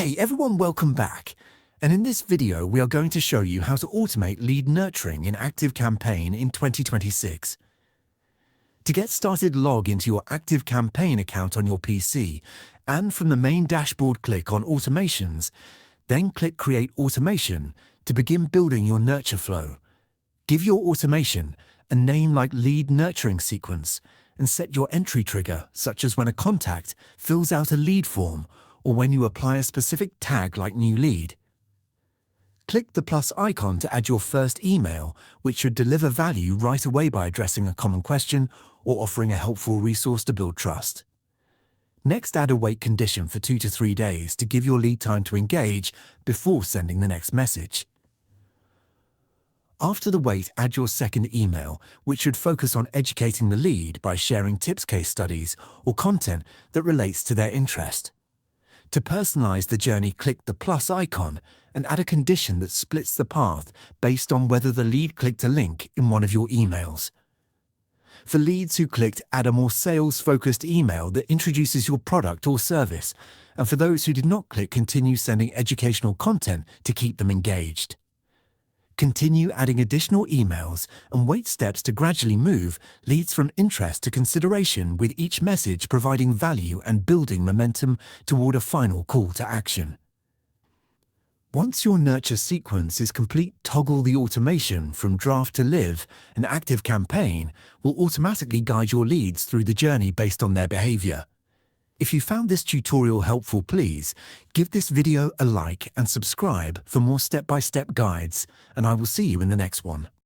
Hey everyone, welcome back. And in this video, we are going to show you how to automate lead nurturing in ActiveCampaign in 2026. To get started, log into your ActiveCampaign account on your PC, and from the main dashboard, click on Automations, then click Create Automation to begin building your nurture flow. Give your automation a name like Lead Nurturing Sequence and set your entry trigger, such as when a contact fills out a lead form or when you apply a specific tag like New Lead. Click the plus icon to add your first email, which should deliver value right away by addressing a common question or offering a helpful resource to build trust. Next, add a wait condition for 2 to 3 days to give your lead time to engage before sending the next message. After the wait, add your second email, which should focus on educating the lead by sharing tips, case studies, or content that relates to their interest. To personalize the journey, click the plus icon and add a condition that splits the path based on whether the lead clicked a link in one of your emails. For leads who clicked, add a more sales-focused email that introduces your product or service, and for those who did not click, continue sending educational content to keep them engaged. Continue adding additional emails and wait steps to gradually move leads from interest to consideration, with each message providing value and building momentum toward a final call to action. Once your nurture sequence is complete, toggle the automation from draft to live, and ActiveCampaign will automatically guide your leads through the journey based on their behavior. If you found this tutorial helpful, please give this video a like and subscribe for more step-by-step guides, and I will see you in the next one.